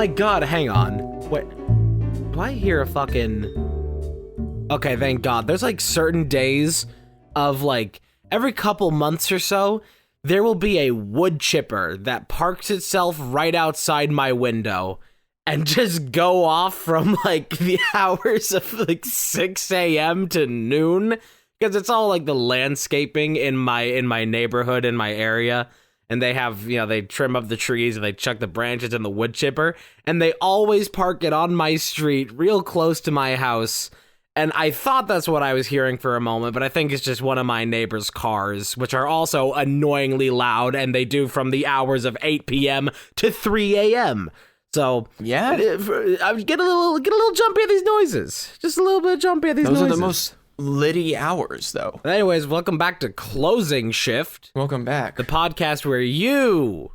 my god, hang on. Wait, do I hear a fucking... Okay, thank god. There's like certain days of like, every couple months or so, there will be a wood chipper that parks itself right outside my window and just go off from like the hours of like 6 a.m. to noon, because it's all like the landscaping in my neighborhood, in my area. And they have, they trim up the trees and they chuck the branches in the wood chipper. And they always park it on my street, real close to my house. And I thought that's what I was hearing for a moment, but I think it's just one of my neighbor's cars, which are also annoyingly loud, and they do from the hours of 8 p.m. to 3 a.m. So, yeah, I get a little jumpy at these noises. Just a little bit jumpy at these noises. Those are the most litty hours, though. Anyways, welcome back to Closing Shift. Welcome back. The podcast where you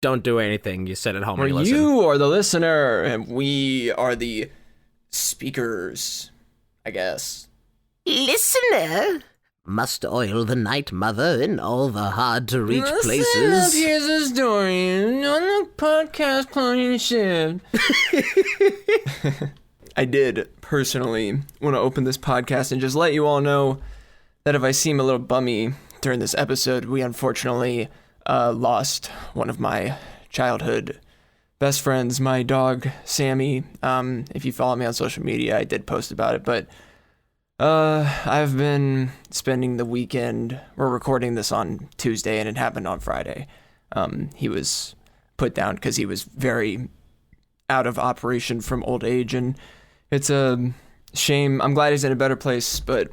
don't do anything. You sit at home and you listen. You are the listener, and we are the speakers, I guess. Listener must oil the night mother in all the hard-to-reach places. Here's a story on the podcast Closing Shift. I did personally want to open this podcast and just let you all know that if I seem a little bummy during this episode, we unfortunately lost one of my childhood best friends, my dog, Sammy. If you follow me on social media, I did post about it, but I've been spending the weekend. We're recording this on Tuesday, and it happened on Friday. He was put down because he was very out of operation from old age, and it's a shame. I'm glad he's in a better place, but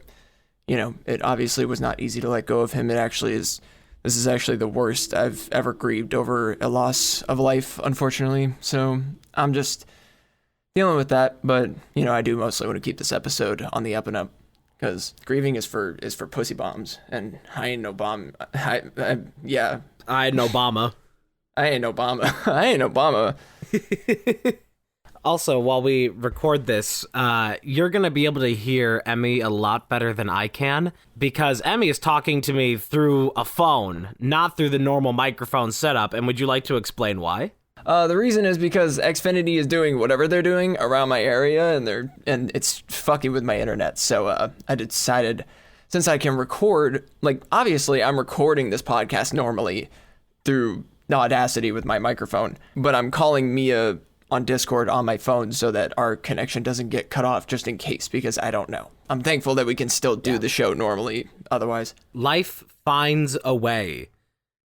it obviously was not easy to let go of him. This is actually the worst I've ever grieved over a loss of life, unfortunately. So I'm just dealing with that, but I do mostly want to keep this episode on the up and up, because grieving is for pussy bombs, and I ain't no bomb. Yeah. I ain't no Obama. I ain't Obama. I ain't Obama. Also, while we record this, you're going to be able to hear Emmy a lot better than I can, because Emmy is talking to me through a phone, not through the normal microphone setup. And would you like to explain why? The reason is because Xfinity is doing whatever they're doing around my area, and it's fucking with my internet. So I decided, since I can record, obviously I'm recording this podcast normally through Audacity with my microphone, but I'm calling Mia on Discord on my phone so that our connection doesn't get cut off, just in case, because I don't know. I'm thankful that we can still do the show normally otherwise. Life finds a way.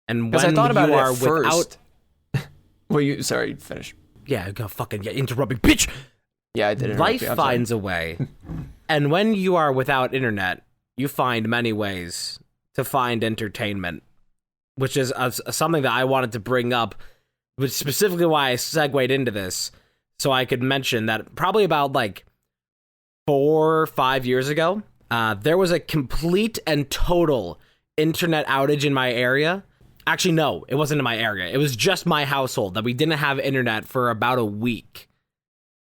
And when I thought about you it are at first. without... Sorry, finish. Yeah, go fucking interrupt me, bitch! Yeah, I did. Life finds a way. And when you are without internet, you find many ways to find entertainment, which is something that I wanted to bring up, which is specifically why I segued into this, so I could mention that probably about 4 or 5 years ago, there was a complete and total internet outage in my area. Actually, no, it wasn't in my area. It was just my household that we didn't have internet for about a week.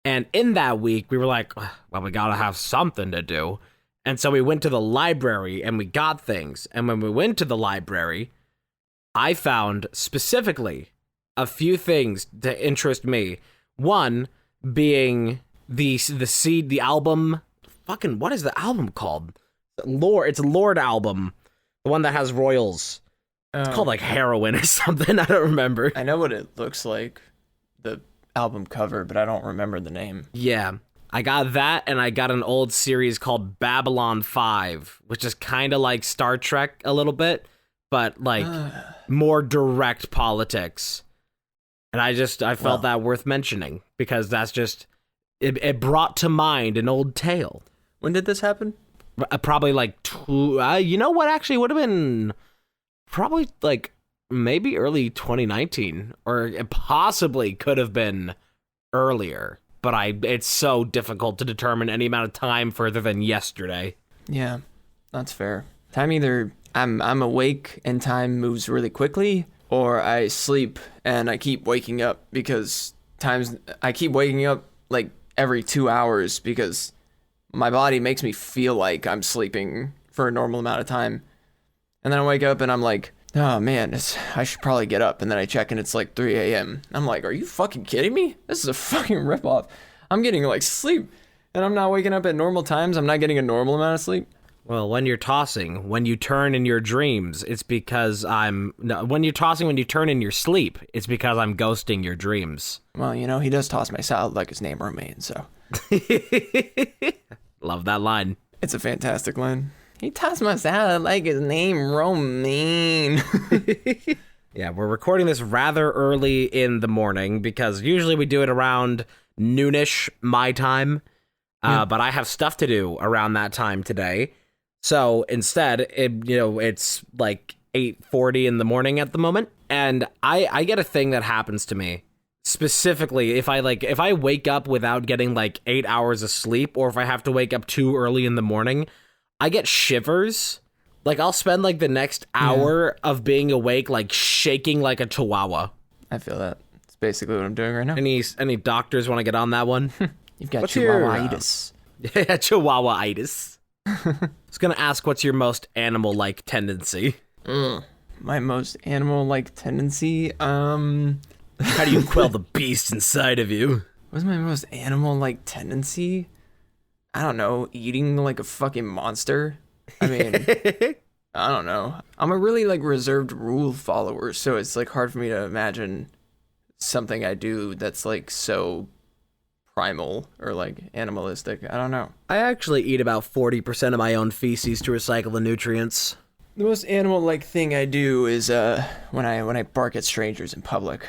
And in that week, we were like, well, we gotta have something to do. And so we went to the library and we got things. And when we went to the library, I found specifically a few things to interest me. One being the album. Fucking, what is the album called? It's a Lord album. The one that has royals. It's called Heroin or something. I don't remember. I know what it looks like, the album cover, but I don't remember the name. Yeah. I got that, and I got an old series called Babylon 5, which is kind of like Star Trek a little bit, but more direct politics. And I felt that worth mentioning, because that's just, it brought to mind an old tale. When did this happen? Probably you know what, actually would have been probably maybe early 2019, or it possibly could have been earlier, but it's so difficult to determine any amount of time further than yesterday. Yeah, that's fair. I'm awake and time moves really quickly, or I sleep and I keep waking up, because I keep waking up every 2 hours, because my body makes me feel like I'm sleeping for a normal amount of time. And then I wake up and I'm oh man, I should probably get up. And then I check and it's like 3 a.m. I'm like, are you fucking kidding me? This is a fucking ripoff. I'm getting like sleep and I'm not waking up at normal times. I'm not getting a normal amount of sleep. Well, when you're tossing, when you turn in your dreams, it's because when you're tossing, when you turn in your sleep, it's because I'm ghosting your dreams. Well, you know, he does toss my salad like his name Romaine, so. Love that line. It's a fantastic line. He tossed my salad like his name Romaine. Yeah, we're recording this rather early in the morning because usually we do it around noonish my time, but I have stuff to do around that time today. So instead, it's like 8:40 in the morning at the moment, and I get a thing that happens to me. Specifically, if I wake up without getting like 8 hours of sleep, or if I have to wake up too early in the morning, I get shivers. Like I'll spend like the next hour of being awake, like shaking like a chihuahua. I feel that. It's basically what I'm doing right now. Any doctors want to get on that one? You've got chihuahua-itis. Yeah, chihuahua-itis. I was gonna ask, what's your most animal-like tendency? My most animal-like tendency, How do you quell the beast inside of you? What's my most animal-like tendency? I don't know, eating like a fucking monster. I mean, I don't know. I'm a really like reserved rule follower, so it's like hard for me to imagine something I do that's like so primal or like animalistic. I don't know. I actually eat about 40% of my own feces to recycle the nutrients. The most animal-like thing I do is when I bark at strangers in public.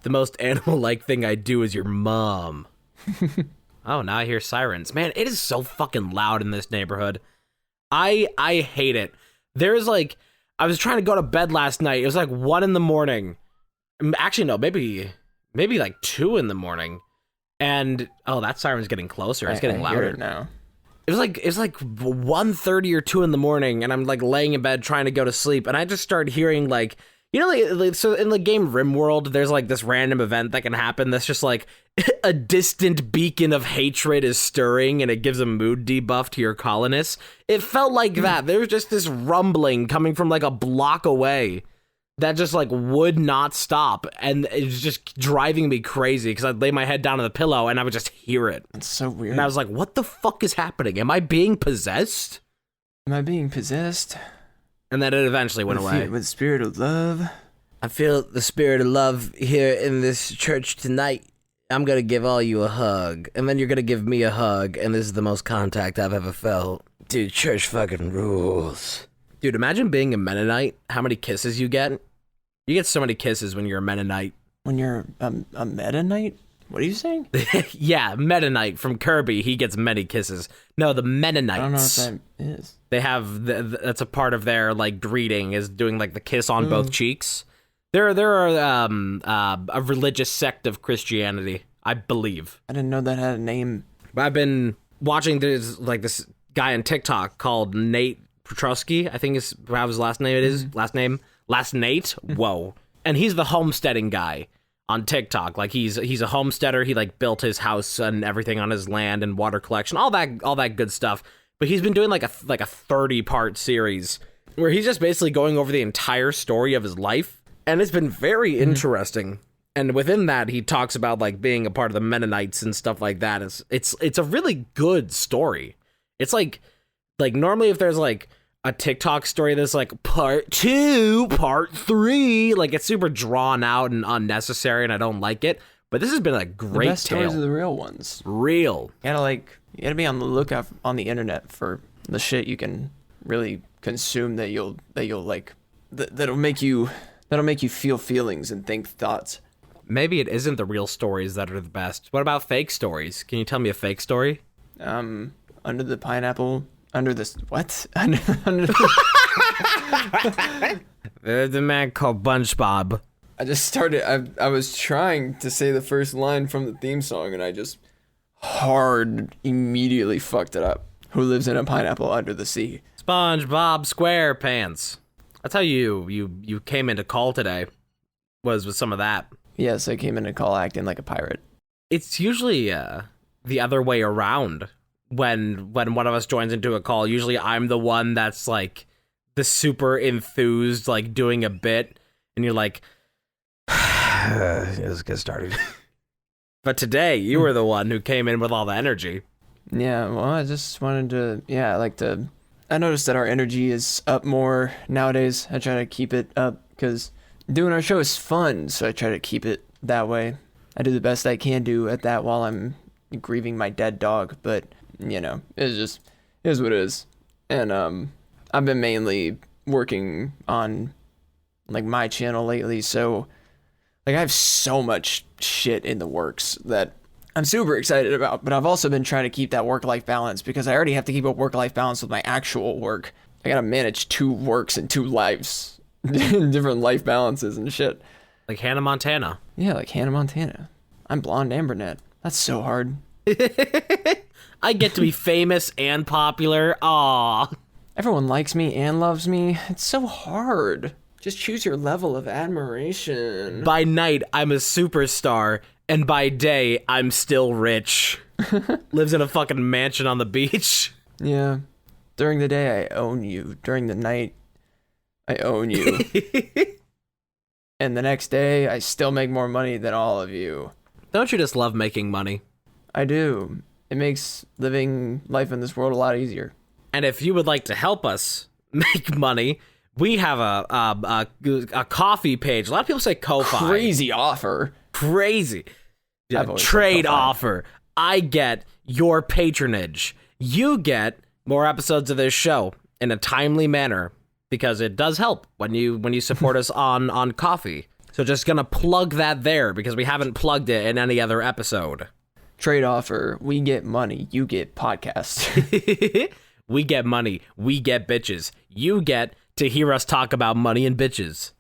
The most animal-like thing I do is your mom. Oh, now I hear sirens. Man, it is so fucking loud in this neighborhood. I hate it. There's like, I was trying to go to bed last night. It was like 1 a.m. Actually, no, maybe like 2 a.m. And that siren's getting closer. It's getting louder hear it now. It was like 1:30 or 2 a.m. and I'm like laying in bed trying to go to sleep, and I just started hearing like, you know, like so in the game RimWorld, there's like this random event that can happen that's just like a distant beacon of hatred is stirring and it gives a mood debuff to your colonists. It felt like that. There was just this rumbling coming from like a block away that just like would not stop, and it was just driving me crazy because I'd lay my head down on the pillow and I would just hear it. It's so weird. And I was like, what the fuck is happening? Am I being possessed? Am I being possessed? And then it eventually went away. With the spirit of love. I feel the spirit of love here in this church tonight. I'm gonna give all you a hug, and then you're gonna give me a hug, and this is the most contact I've ever felt. Dude, church fucking rules. Dude, imagine being a Mennonite, how many kisses you get. You get so many kisses when you're a Mennonite. When you're a Mennonite? What are you saying? Yeah, Mennonite from Kirby, he gets many kisses. No, the Mennonites. I don't know what that is. They have, that's a part of their, like, greeting, is doing, like, the kiss on both cheeks. They're a religious sect of Christianity, I believe. I didn't know that had a name. I've been watching this guy on TikTok called Nate Petrosky, I think is how his last name it is. Last Nate? Whoa. And he's the homesteading guy on TikTok. Like he's a homesteader. He like built his house and everything on his land and water collection, all that good stuff. But he's been doing like a 30-part series where he's just basically going over the entire story of his life, and it's been very interesting. And within that, he talks about like being a part of the Mennonites and stuff like that. It's a really good story. It's like normally if there's like a TikTok story that's like part 2, part 3, like it's super drawn out and unnecessary, and I don't like it. But this has been a great The best tale. stories are the real ones. Real. You gotta be on the lookout on the internet for the shit you can really consume that'll make you feel feelings and think thoughts. Maybe it isn't the real stories that are the best. What about fake stories? Can you tell me a fake story? Under the pineapple. Under this what? Under There's a man called SpongeBob. I just started. I was trying to say the first line from the theme song, and I just immediately fucked it up. Who lives in a pineapple under the sea? SpongeBob SquarePants. That's how you came into call today. Was with some of that. Yes, I came in a call acting like a pirate. It's usually the other way around. When one of us joins into a call, usually I'm the one that's like the super enthused, like doing a bit, and you're like, let's get started. But today, you were the one who came in with all the energy. Yeah, well, I just wanted to, I noticed that our energy is up more nowadays. I try to keep it up because doing our show is fun, so I try to keep it that way. I do the best I can do at that while I'm grieving my dead dog, but, it is what it is. And I've been mainly working on, like, my channel lately, so, like, I have so much shit in the works that I'm super excited about, but I've also been trying to keep that work-life balance because I already have to keep a work-life balance with my actual work. I gotta manage 2 works and 2 lives, different life balances and shit. Like Hannah Montana. Yeah, like Hannah Montana. I'm blonde and brunette. That's so hard. I get to be famous and popular. Aww. Everyone likes me and loves me. It's so hard. Just choose your level of admiration. By night, I'm a superstar. And by day, I'm still rich. Lives in a fucking mansion on the beach. Yeah. During the day, I own you. During the night, I own you. And the next day, I still make more money than all of you. Don't you just love making money? I do. It makes living life in this world a lot easier. And if you would like to help us make money, we have a coffee page. A lot of people say Ko-Fi. Crazy offer. Crazy. Trade offer. I get your patronage. You get more episodes of this show in a timely manner because it does help when you support us on Coffee. So just gonna plug that there because we haven't plugged it in any other episode. Trade offer. We get money. You get podcasts. We get money. We get bitches. You get to hear us talk about money and bitches.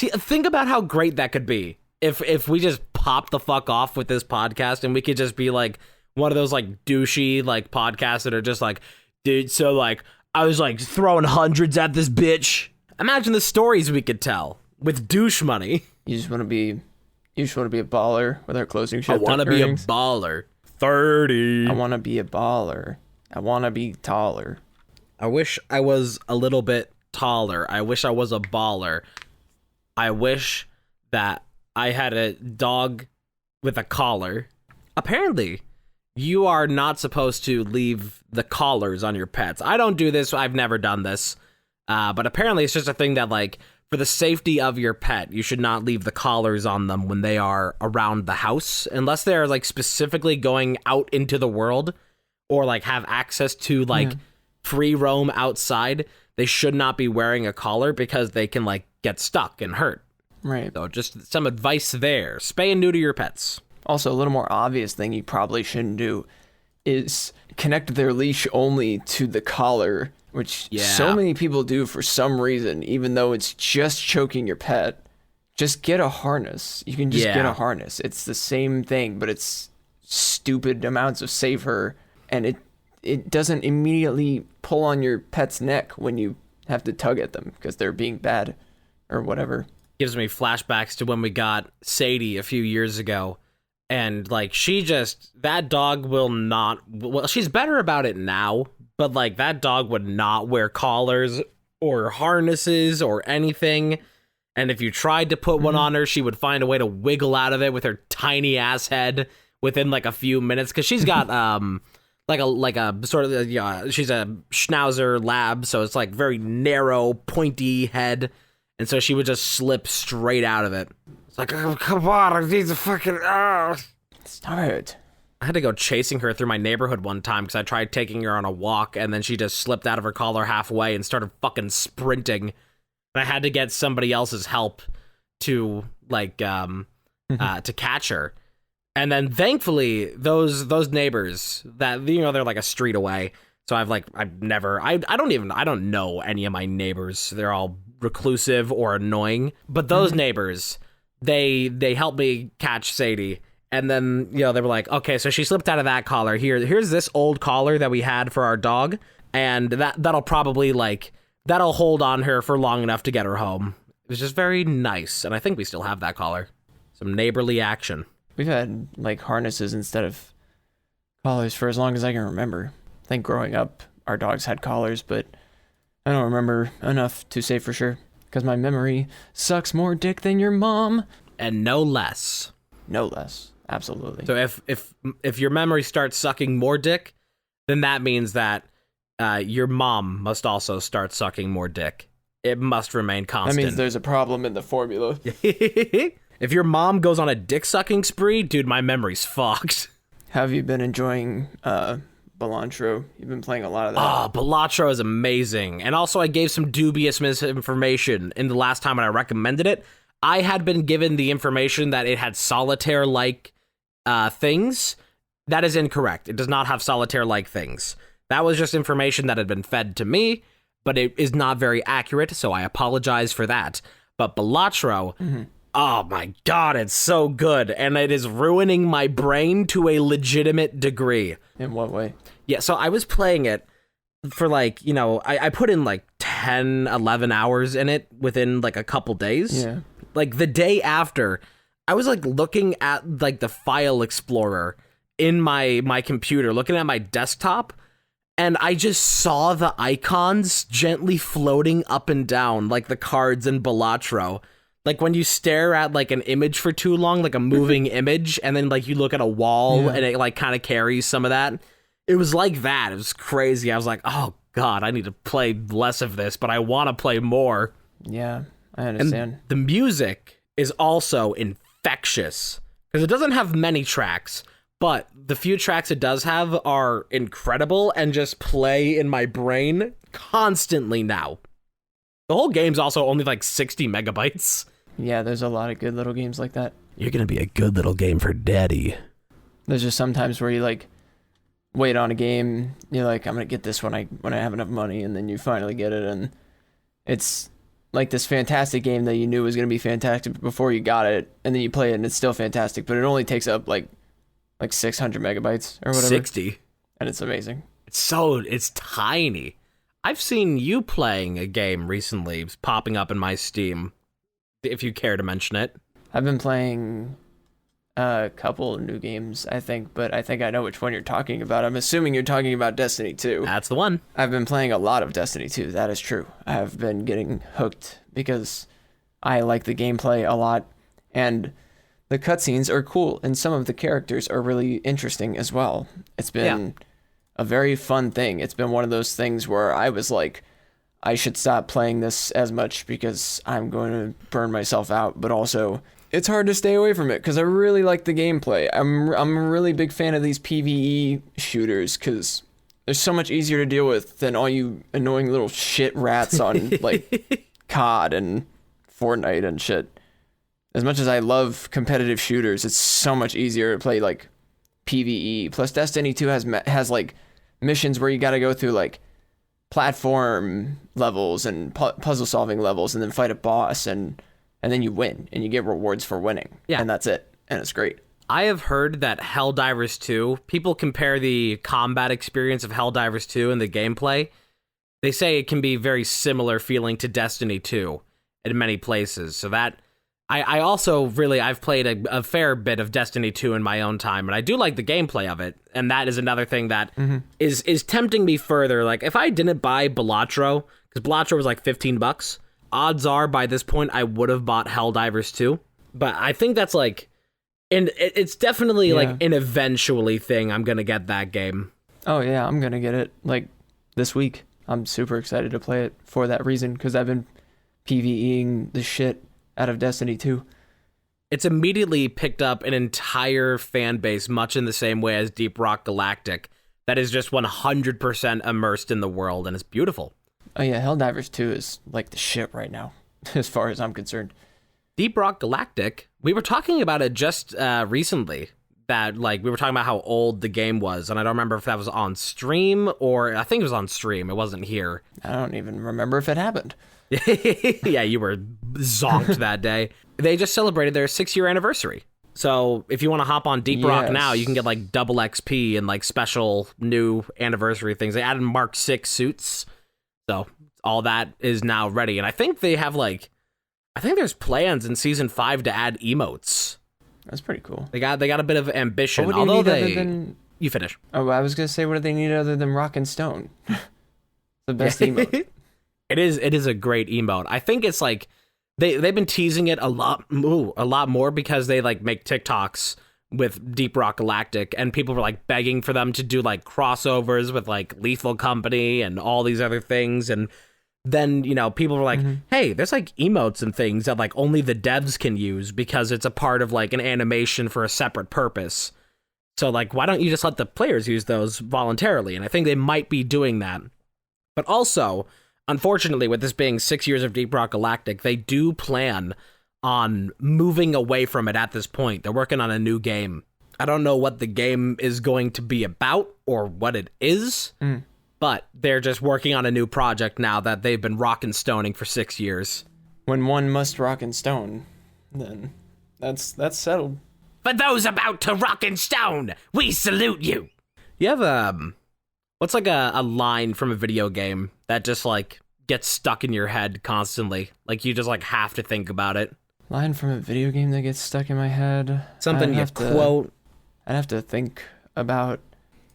See, think about how great that could be. If we just pop the fuck off with this podcast and we could just be like one of those like douchey like podcasts that are just like, dude, so like I was like throwing hundreds at this bitch. Imagine the stories we could tell with douche money. You just want to be a baller with our closing shit. I want to be a baller. 30. I want to be a baller. I want to be taller. I wish I was a little bit taller. I wish I was a baller. I wish that I had a dog with a collar. Apparently, you are not supposed to leave the collars on your pets. I don't do this. I've never done this. But apparently, it's just a thing that, like, for the safety of your pet, you should not leave the collars on them when they are around the house. Unless they're, like, specifically going out into the world or, like, have access to, like, free roam outside. They should not be wearing a collar because they can, like, get stuck and hurt. Right. So just some advice there. Spay and neuter your pets. Also, a little more obvious thing you probably shouldn't do is connect their leash only to the collar, which so many people do for some reason, even though it's just choking your pet. Just get a harness. You can just get a harness. It's the same thing, but it's stupid amounts of safer, and it doesn't immediately pull on your pet's neck when you have to tug at them because they're being bad or whatever. Gives me flashbacks to when we got Sadie a few years ago. And, like, that dog will not, well, she's better about it now, but, like, that dog would not wear collars or harnesses or anything. And if you tried to put one on her, she would find a way to wiggle out of it with her tiny ass head within, like, a few minutes. Because she's got, like a sort of, she's a Schnauzer lab, so it's, like, very narrow, pointy head. And so she would just slip straight out of it. It's like, oh, come on, I need to fucking... Start. I had to go chasing her through my neighborhood one time because I tried taking her on a walk, and then she just slipped out of her collar halfway and started fucking sprinting. And I had to get somebody else's help to, like, to catch her. And then, thankfully, those neighbors that, they're like a street away. So I don't know any of my neighbors. They're all reclusive or annoying. But those neighbors, they helped me catch Sadie. And then, they were like, okay, so she slipped out of that collar. Here's this old collar that we had for our dog. And that'll probably, like, that'll hold on her for long enough to get her home. It was just very nice. And I think we still have that collar. Some neighborly action. We've had, like, harnesses instead of collars for as long as I can remember. I think growing up, our dogs had collars, but I don't remember enough to say for sure, because my memory sucks more dick than your mom. And no less. No less. Absolutely. So if your memory starts sucking more dick, then that means that your mom must also start sucking more dick. It must remain constant. That means there's a problem in the formula. If your mom goes on a dick-sucking spree, dude, my memory's fucked. Have you been enjoying Balatro? You've been playing a lot of that. Oh, Balatro is amazing. And also, I gave some dubious misinformation in the last time when I recommended it. I had been given the information that it had solitaire-like things. That is incorrect. It does not have solitaire-like things. That was just information that had been fed to me, but it is not very accurate, so I apologize for that. But Balatro, oh my god, it's so good, and it is ruining my brain to a legitimate degree. In what way? Yeah, so I was playing it for like, you know, I put in like 10, 11 hours in it within like a couple days. Yeah. Like the day after, I was like looking at like the file explorer in my computer, looking at my desktop, and I just saw the icons gently floating up and down like the cards in Balatro. Like when you stare at like an image for too long, like a moving image, and then like you look at a wall and it like kind of carries some of that. It was like that. It was crazy. I was like, oh god, I need to play less of this, but I want to play more. Yeah, I understand. And the music is also infectious because it doesn't have many tracks, but the few tracks it does have are incredible and just play in my brain constantly now. The whole game's also only like 60 megabytes. Yeah, there's a lot of good little games like that. You're gonna be a good little game for daddy. There's just sometimes where you like wait on a game, you're like, I'm gonna get this when I have enough money, and then you finally get it, and it's like this fantastic game that you knew was gonna be fantastic before you got it, and then you play it and it's still fantastic, but it only takes up like 600 megabytes or whatever. 60. And it's amazing. It's tiny. I've seen you playing a game recently, it's popping up in my Steam, if you care to mention it. I've been playing a couple new games, I think, but I think I know which one you're talking about. I'm assuming you're talking about Destiny 2. That's the one. I've been playing a lot of Destiny 2, that is true. I've been getting hooked because I like the gameplay a lot, and the cutscenes are cool, and some of the characters are really interesting as well. It's been a very fun thing. It's been one of those things where I was like, I should stop playing this as much because I'm going to burn myself out, but also it's hard to stay away from it because I really like the gameplay. I'm a really big fan of these PvE shooters because they're so much easier to deal with than all you annoying little shit rats on like COD and Fortnite and shit. As much as I love competitive shooters, it's so much easier to play like PvE. Plus Destiny 2 has like missions where you got to go through like platform levels and puzzle solving levels and then fight a boss and then you win and you get rewards for winning. Yeah. And that's it. And it's great. I have heard that Helldivers 2, people compare the combat experience of Helldivers 2 and the gameplay. They say it can be very similar feeling to Destiny 2 in many places. So that I also really, I've played a fair bit of Destiny 2 in my own time, and I do like the gameplay of it, and that is another thing that is tempting me further. Like, if I didn't buy Balatro, because Balatro was like $15, odds are by this point I would have bought Helldivers 2, but I think that's like, and it's definitely like an eventually thing I'm gonna get that game. Oh yeah, I'm gonna get it like this week. I'm super excited to play it for that reason, because I've been PvEing the shit out of Destiny 2. It's immediately picked up an entire fan base, much in the same way as Deep Rock Galactic, that is just 100% immersed in the world, and it's beautiful. Oh yeah, Helldivers 2 is like the shit right now, as far as I'm concerned. Deep Rock Galactic, we were talking about it just recently, that like we were talking about how old the game was, and I don't remember if that was on stream, or I think it was on stream, it wasn't here. I don't even remember if it happened. Yeah, you were zonked that day. They just celebrated their 6-year anniversary. So if you want to hop on Deep Rock now, you can get like double XP and like special new anniversary things. They added Mark 6 suits. So all that is now ready. And I think they have like, I think there's plans in season 5 to add emotes. That's pretty cool. They got a bit of ambition. What do you although need they, other than... You finish. Oh, I was going to say, what do they need other than Rock and Stone? The best emote. It is a great emote. I think it's like they've been teasing it a lot more because they like make TikToks with Deep Rock Galactic, and people were like begging for them to do like crossovers with like Lethal Company and all these other things. And then, people were like, hey, there's like emotes and things that like only the devs can use because it's a part of like an animation for a separate purpose. So like, why don't you just let the players use those voluntarily? And I think they might be doing that. But also, unfortunately, with this being 6 years of Deep Rock Galactic, they do plan on moving away from it at this point. They're working on a new game. I don't know what the game is going to be about or what it is, but they're just working on a new project now that they've been rock and stoning for 6 years. When one must rock and stone, then that's settled. For those about to rock and stone, we salute you. You have what's like a line from a video game that just like gets stuck in your head constantly? Like you just like have to think about it. Line from a video game that gets stuck in my head. Something you quote. I'd have to think about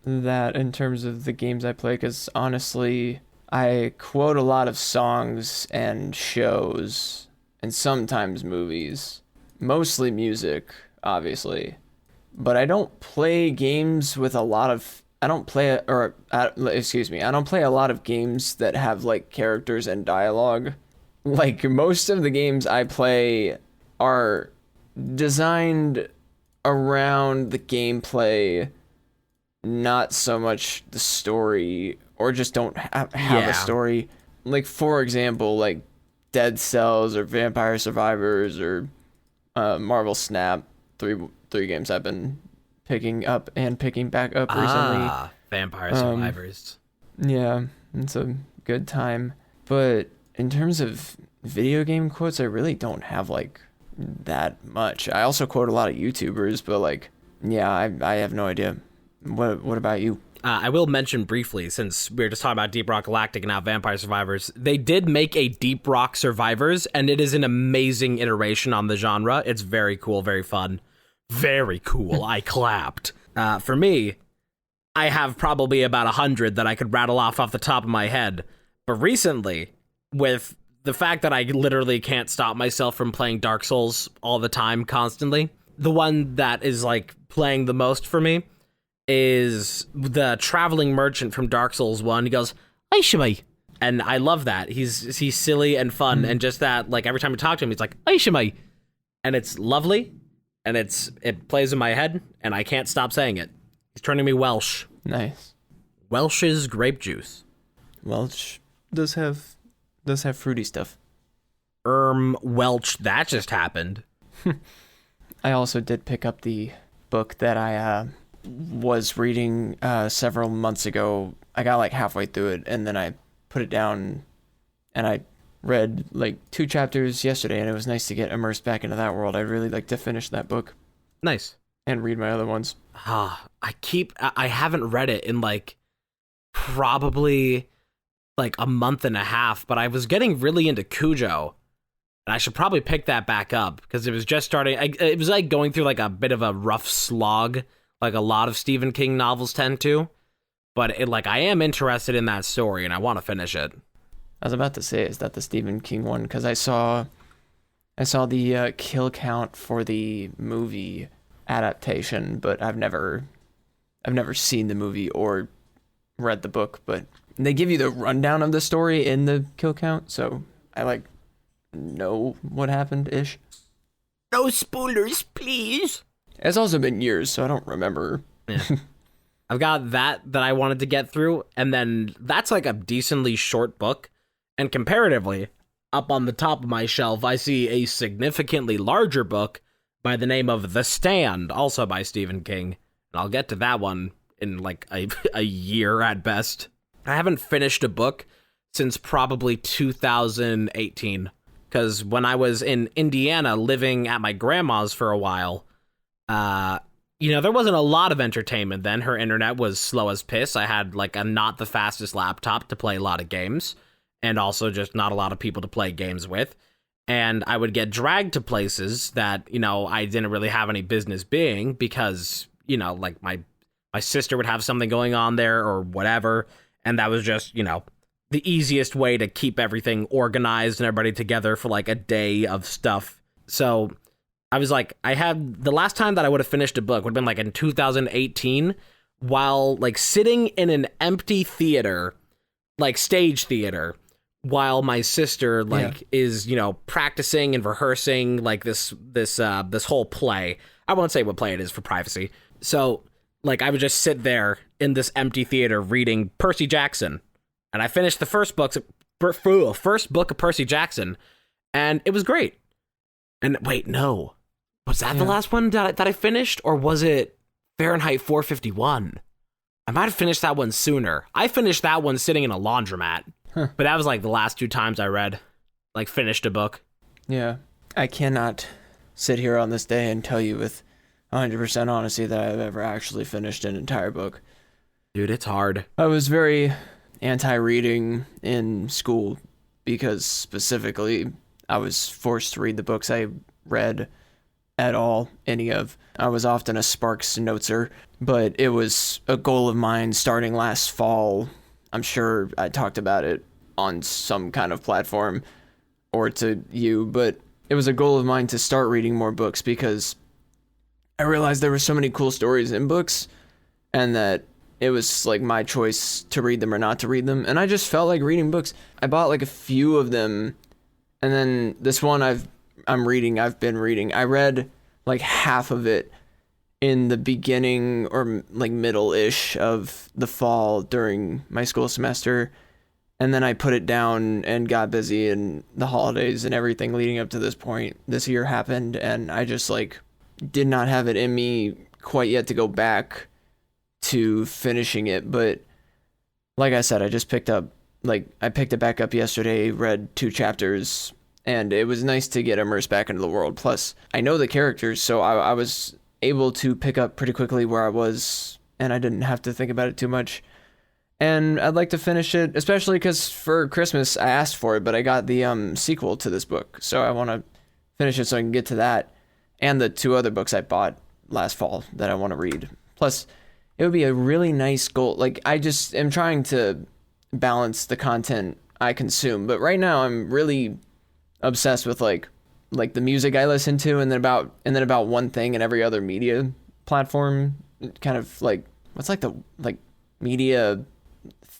that in terms of the games I play, because honestly, I quote a lot of songs and shows and sometimes movies. Mostly music, obviously. But I don't play games with a lot of... I don't play a lot of games that have like characters and dialogue. Like most of the games I play are designed around the gameplay, not so much the story, or just don't have a story. Like for example, like Dead Cells or Vampire Survivors or Marvel Snap, three games I've been picking up and picking back up recently. Vampire Survivors. Yeah, it's a good time. But in terms of video game quotes, I really don't have like that much. I also quote a lot of YouTubers, but like, yeah, I have no idea. What about you? I will mention briefly, since we were just talking about Deep Rock Galactic and now Vampire Survivors, they did make a Deep Rock Survivors, and it is an amazing iteration on the genre. It's very cool, very fun. Very cool. I clapped. For me, I have probably about 100 that I could rattle off the top of my head. But recently, with the fact that I literally can't stop myself from playing Dark Souls all the time, constantly, the one that is like playing the most for me is the traveling merchant from Dark Souls 1. He goes, Aishimai. And I love that. He's silly and fun, and just that, like, every time you talk to him, he's like, Aishimai. And it's lovely, and it plays in my head, and I can't stop saying it. He's turning me Welsh. Nice. Welsh's grape juice. Welsh does have fruity stuff. Welch, that just happened. I also did pick up the book that I was reading several months ago. I got like halfway through it, and then I put it down, and I read like 2 chapters yesterday, and it was nice to get immersed back into that world. I'd really like to finish that book. Nice. And read my other ones. I haven't read it in like probably like a month and a half, but I was getting really into Cujo, and I should probably pick that back up because it was just starting. It was like going through like a bit of a rough slog, like a lot of Stephen King novels tend to. But I am interested in that story, and I want to finish it. I was about to say, is that the Stephen King one? Because I saw the kill count for the movie adaptation, but I've never seen the movie or read the book. But they give you the rundown of the story in the kill count, so I know what happened ish. No spoilers, please. It's also been years, so I don't remember. Yeah. I've got that I wanted to get through, and then that's like a decently short book. And comparatively, up on the top of my shelf, I see a significantly larger book by the name of The Stand, also by Stephen King. And I'll get to that one in like a year at best. I haven't finished a book since probably 2018. Because when I was in Indiana living at my grandma's for a while, there wasn't a lot of entertainment then. Her internet was slow as piss. I had like a not the fastest laptop to play a lot of games, and also just not a lot of people to play games with. And I would get dragged to places that, I didn't really have any business being because, like my sister would have something going on there or whatever. And that was just, the easiest way to keep everything organized and everybody together for like a day of stuff. So I was like, I had the last time that I would have finished a book would have been like in 2018 while like sitting in an empty theater, like stage theater, while my sister like is, you know, practicing and rehearsing like this whole play. I won't say what play it is for privacy. So like I would just sit there in this empty theater reading Percy Jackson. And I finished the first book of Percy Jackson, and it was great. And wait, no. Was that the last one that I finished, or was it Fahrenheit 451? I might have finished that one sooner. I finished that one sitting in a laundromat. Huh. But that was like the last 2 times I read, like finished a book. Yeah. I cannot sit here on this day and tell you with 100% honesty that I've ever actually finished an entire book. Dude, it's hard. I was very anti-reading in school because specifically I was forced to read the books I read at all, any of. I was often a Sparks noteser, but it was a goal of mine starting last fall. I'm sure I talked about it on some kind of platform or to you, but it was a goal of mine to start reading more books because I realized there were so many cool stories in books and that it was like my choice to read them or not to read them. And I just felt like reading books. I bought like a few of them. And then this one I've been reading. I read like half of it in the beginning or like middle-ish of the fall during my school semester. And then I put it down and got busy, and the holidays and everything leading up to this point this year happened. And I just like did not have it in me quite yet to go back to finishing it. But like I said, I picked it back up yesterday, read 2 chapters, and it was nice to get immersed back into the world. Plus, I know the characters, so I was able to pick up pretty quickly where I was, and I didn't have to think about it too much. And I'd like to finish it, especially because for Christmas I asked for it, but I got the sequel to this book, so I want to finish it so I can get to that, and the 2 other books I bought last fall that I want to read. Plus, it would be a really nice goal. Like, I just am trying to balance the content I consume, but right now I'm really obsessed with like the music I listen to, and then about one thing in every other media platform. Kind of like, what's like the like media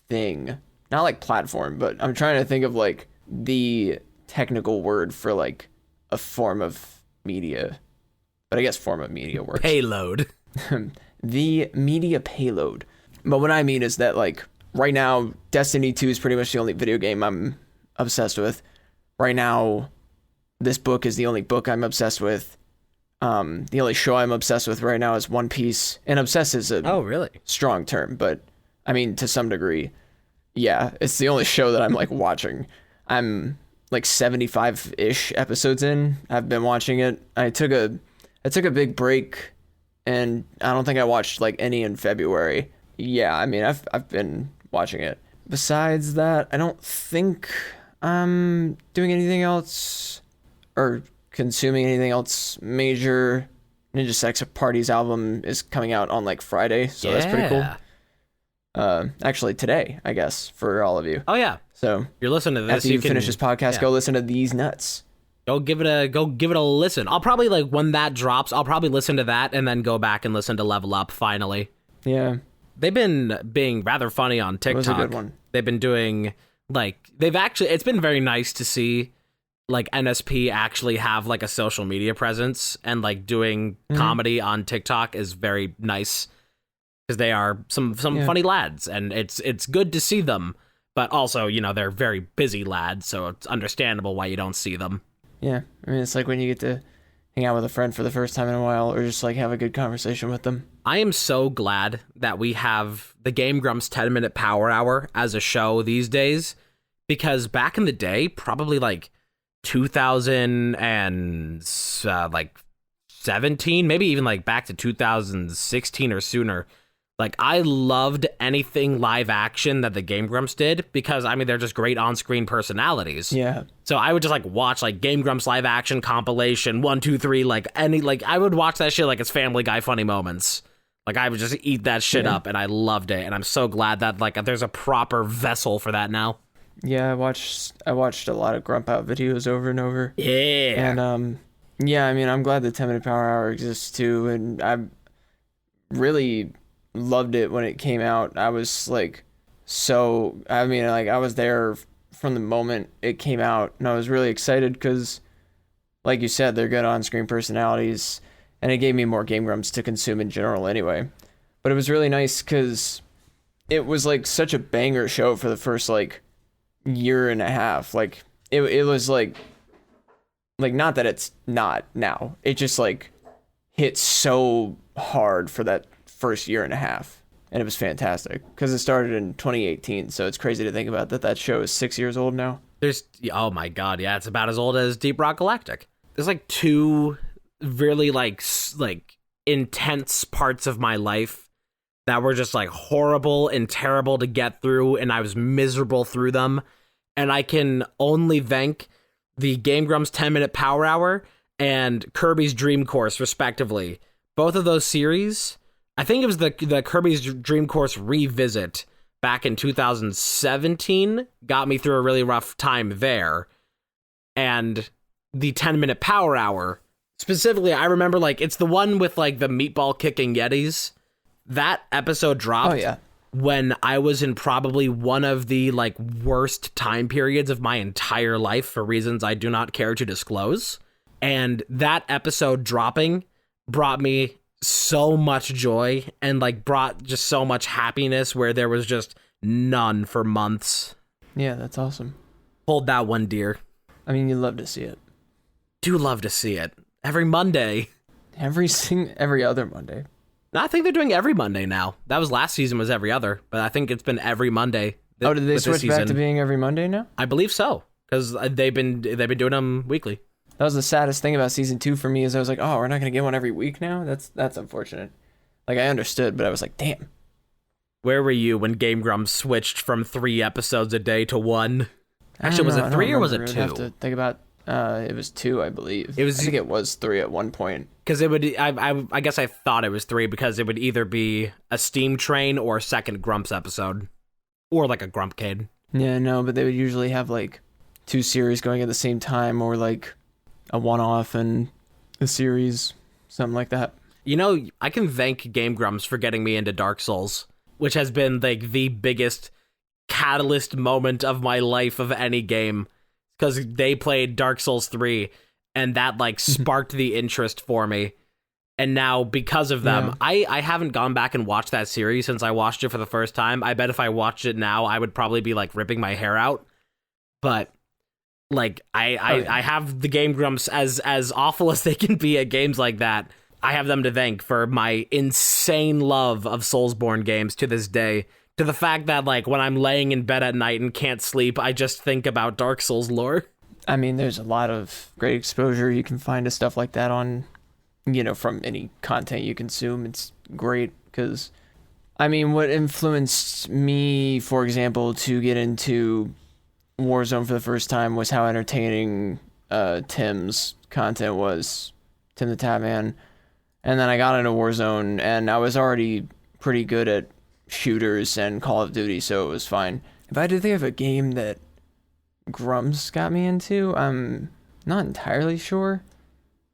thing? Not like platform, but I'm trying to think of like the technical word for like a form of media. But I guess form of media works. Payload. The media payload. But what I mean is that like right now, Destiny 2 is pretty much the only video game I'm obsessed with. Right now, this book is the only book I'm obsessed with. The only show I'm obsessed with right now is One Piece. And obsessed is a strong term, but I mean, to some degree, yeah, it's the only show that I'm like watching. I'm like 75-ish episodes in. I've been watching it. I took a big break, and I don't think I watched like any in February. Yeah, I mean, I've been watching it. Besides that, I don't think I'm doing anything else or consuming anything else major. Ninja Sex Party's album is coming out on like Friday, so that's pretty cool. Actually today, I guess, for all of you. Oh yeah. So you're listening to this. After you finish this podcast, go listen to these nuts. Go give it a listen. I'll probably like when that drops, I'll probably listen to that and then go back and listen to Level Up finally. Yeah. They've been being rather funny on TikTok. That was a good one. They've been doing like it's been very nice to see like NSP actually have like a social media presence, and like doing comedy on TikTok is very nice because they are some funny lads, and it's good to see them. But also, you know, they're very busy lads, so it's understandable why you don't see them. Yeah, I mean, it's like when you get to hang out with a friend for the first time in a while, or just like have a good conversation with them. I am so glad that we have the Game Grumps 10-minute Power Hour as a show these days, because back in the day, probably like 2017, maybe even like back to 2016 or sooner, like I loved anything live action that the Game Grumps did, because I mean they're just great on-screen personalities. Yeah. So I would just like watch like Game Grumps live action compilation 1, 2, 3, like any, like I would watch that shit like it's Family Guy funny moments. Like I would just eat that shit up, and I loved it. And I'm so glad that like there's a proper vessel for that now. Yeah, I watched a lot of Grump Out videos over and over. Yeah. And yeah, I mean, I'm glad the 10-minute power hour exists too, and I really loved it when it came out. I was like I mean, like I was there from the moment it came out, and I was really excited because like you said, they're good on-screen personalities, and it gave me more Game Grumps to consume in general anyway. But it was really nice because it was like such a banger show for the first like year and a half. Like it was like not that it's not now. It just like hit so hard for that first year and a half. And it was fantastic because it started in 2018. So it's crazy to think about that show is 6 years old now. Oh my god, yeah, it's about as old as Deep Rock Galactic. There's like two really like intense parts of my life that were just like horrible and terrible to get through, and I was miserable through them. And I can only thank the Game Grumps 10-minute power hour and Kirby's Dream Course, respectively. Both of those series, I think it was the Kirby's Dream Course revisit back in 2017, got me through a really rough time there. And the 10-minute power hour, specifically, I remember like it's the one with like the meatball kicking Yetis. That episode dropped when I was in probably one of the like worst time periods of my entire life for reasons I do not care to disclose. And that episode dropping brought me so much joy and like brought just so much happiness where there was just none for months. Yeah, that's awesome. Hold that one, dear. I mean, you love to see it. Do love to see it. Every Monday. Every other Monday. I think they're doing every Monday now. That was last season was every other, but I think it's been every Monday. Did they switch back to being every Monday now? I believe so, because they've been doing them weekly. That was the saddest thing about season 2 for me is I was like, oh, we're not gonna get one every week now. That's unfortunate. Like I understood, but I was like, damn. Where were you when Game Grumps switched from 3 episodes a day to 1? Actually, was it 3 or was it 2? I have to think about. It was 2, I believe. I think it was 3 at one point. Because it would, I guess I thought it was 3 because it would either be a Steam Train or a second Grumps episode, or like a Grumpcade. Yeah, no, but they would usually have like 2 series going at the same time, or like a one-off and a series, something like that. You know, I can thank Game Grumps for getting me into Dark Souls, which has been like the biggest catalyst moment of my life of any game, because they played Dark Souls 3 and that like sparked the interest for me. And now because of them, I haven't gone back and watched that series since I watched it for the first time. I bet if I watched it now, I would probably be like ripping my hair out. But like I have the Game Grumps as awful as they can be at games like that. I have them to thank for my insane love of Soulsborne games to this day. To the fact that, like, when I'm laying in bed at night and can't sleep, I just think about Dark Souls lore. I mean, there's a lot of great exposure you can find to stuff like that on, from any content you consume. It's great because, I mean, what influenced me, for example, to get into Warzone for the first time was how entertaining Tim's content was, Tim the Tatman. And then I got into Warzone, and I was already pretty good at shooters and Call of Duty, so it was fine. If I had to think of a game that Grumps got me into, I'm not entirely sure,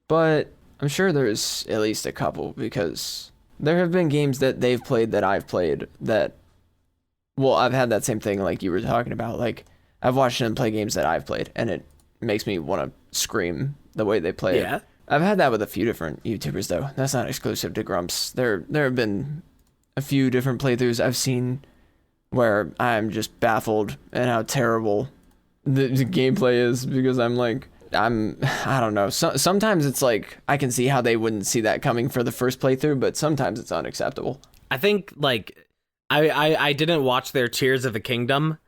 but I'm sure there's at least a couple, because there have been games that they've played that I've played that, well, I've had that same thing like you were talking about. Like, I've watched them play games that I've played, and it makes me want to scream the way they play it. I've had that with a few different YouTubers, though. That's not exclusive to Grumps. There have been a few different playthroughs I've seen where I'm just baffled at how terrible the gameplay is, because I don't know. Sometimes it's like I can see how they wouldn't see that coming for the first playthrough, but sometimes it's unacceptable. I think like I didn't watch their Tears of the Kingdom,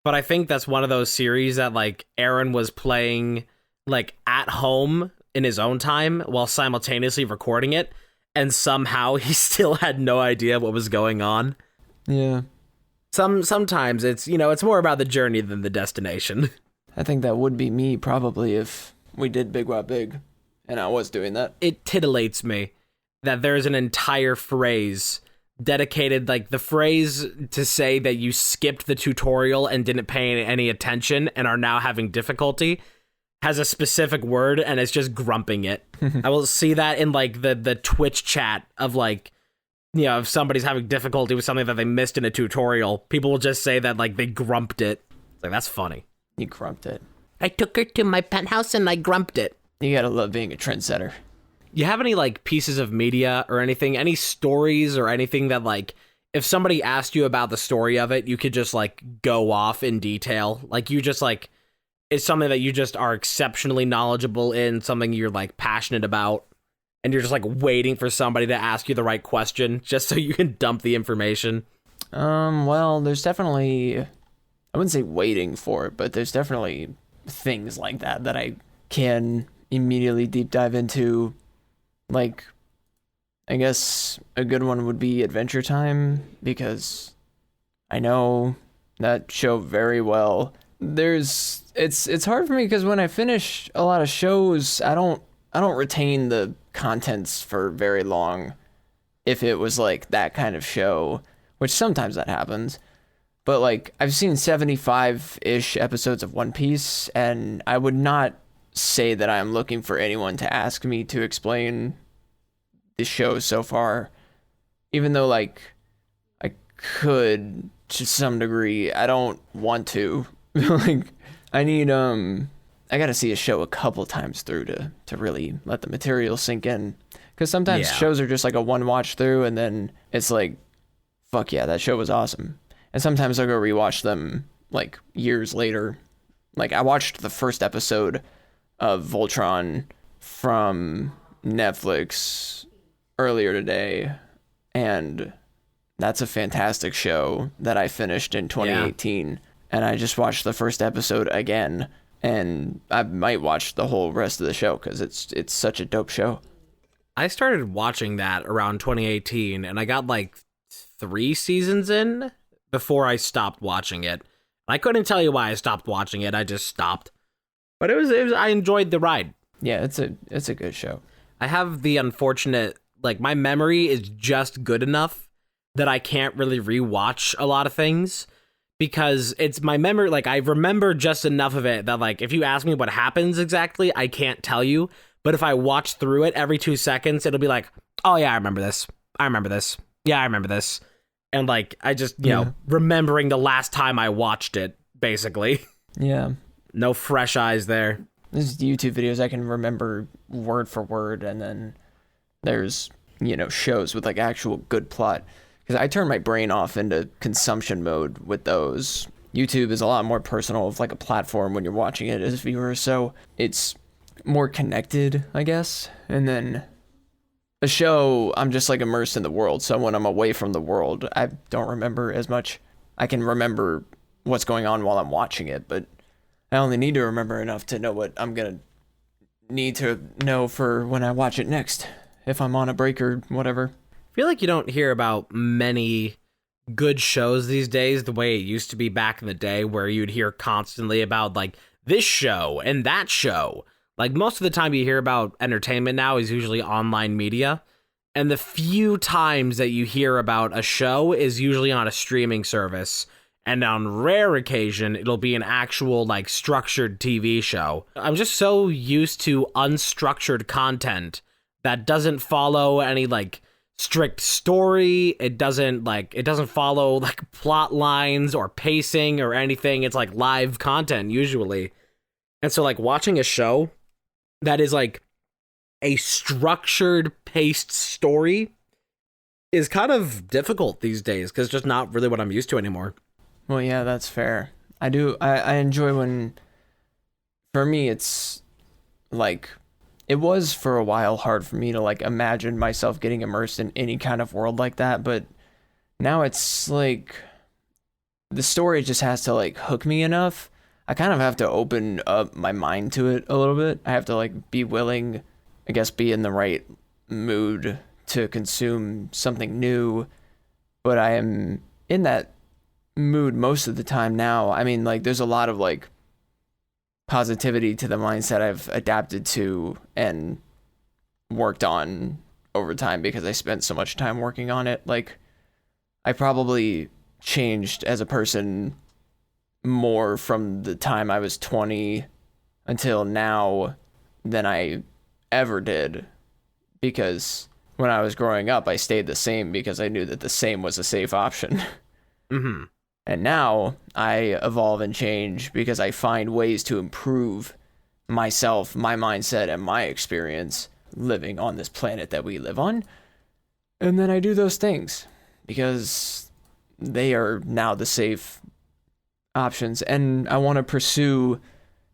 but I think that's one of those series that like Aaron was playing like at home in his own time while simultaneously recording it, and somehow he still had no idea what was going on. Yeah. Sometimes it's, it's more about the journey than the destination. I think that would be me probably if we did Big What Big and I was doing that. It titillates me that there's an entire phrase dedicated, like the phrase to say that you skipped the tutorial and didn't pay any attention and are now having difficulty has a specific word, and it's just grumping it. I will see that in like the Twitch chat of like, you know, if somebody's having difficulty with something that they missed in a tutorial, people will just say that like they grumped it. It's like, that's funny. You grumped it. I took her to my penthouse and I grumped it. You gotta love being a trendsetter. You have any like pieces of media or anything, any stories or anything that like, if somebody asked you about the story of it, you could just like go off in detail? Like you just like, it's something that you just are exceptionally knowledgeable in, something you're like passionate about, and you're just like waiting for somebody to ask you the right question just so you can dump the information? Well, there's definitely, I wouldn't say waiting for it, but there's definitely things like that I can immediately deep dive into. Like, I guess a good one would be Adventure Time, because I know that show very well. It's hard for me because when I finish a lot of shows, I don't retain the contents for very long if it was like that kind of show, which sometimes that happens. But like, I've seen 75-ish episodes of One Piece, and I would not say that I'm looking for anyone to ask me to explain the show so far, even though like I could to some degree. I don't want to. Like, I need I gotta see a show a couple times through to really let the material sink in, because sometimes shows are just like a one watch through and then it's like, fuck yeah, that show was awesome. And sometimes I'll go rewatch them like years later. Like, I watched the first episode of Voltron from Netflix earlier today, and that's a fantastic show that I finished in 2018. Yeah. And I just watched the first episode again, and I might watch the whole rest of the show because it's such a dope show. I started watching that around 2018, and I got like 3 seasons in before I stopped watching it. I couldn't tell you why I stopped watching it. I just stopped. But it was I enjoyed the ride. Yeah, it's a good show. I have the unfortunate, like, my memory is just good enough that I can't really rewatch a lot of things, because it's my memory, like, I remember just enough of it that, like, if you ask me what happens exactly, I can't tell you. But if I watch through it every 2 seconds, it'll be like, oh yeah, I remember this. I remember this. Yeah, I remember this. And like, I just, you know, remembering the last time I watched it, basically. Yeah. No fresh eyes there. There's YouTube videos I can remember word for word, and then there's, you know, shows with like actual good plot. Because I turn my brain off into consumption mode with those. YouTube is a lot more personal of like a platform when you're watching it as a viewer, so it's more connected, I guess. And then a show, I'm just like immersed in the world, so when I'm away from the world, I don't remember as much. I can remember what's going on while I'm watching it, but I only need to remember enough to know what I'm gonna need to know for when I watch it next, if I'm on a break or whatever. I feel like you don't hear about many good shows these days the way it used to be back in the day, where you'd hear constantly about like this show and that show. Like, most of the time you hear about entertainment now is usually online media, and the few times that you hear about a show is usually on a streaming service. And on rare occasion, it'll be an actual, like, structured TV show. I'm just so used to unstructured content that doesn't follow any, like, strict story. It doesn't follow, like, plot lines or pacing or anything. It's, like, live content, usually. And so, like, watching a show that is, like, a structured, paced story is kind of difficult these days, because it's just not really what I'm used to anymore. Well, yeah, that's fair. I enjoy when, for me, it's like, it was for a while hard for me to like imagine myself getting immersed in any kind of world like that, but now it's like the story just has to like hook me enough. I kind of have to open up my mind to it a little bit. I have to like be willing, I guess, be in the right mood to consume something new, but I am in that mood most of the time now. I mean, like, there's a lot of like positivity to the mindset I've adapted to and worked on over time because I spent so much time working on it. Like, I probably changed as a person more from the time I was 20 until now than I ever did, because when I was growing up, I stayed the same because I knew that the same was a safe option. Mm-hmm. And now I evolve and change because I find ways to improve myself, my mindset, and my experience living on this planet that we live on. And then I do those things because they are now the safe options. And I want to pursue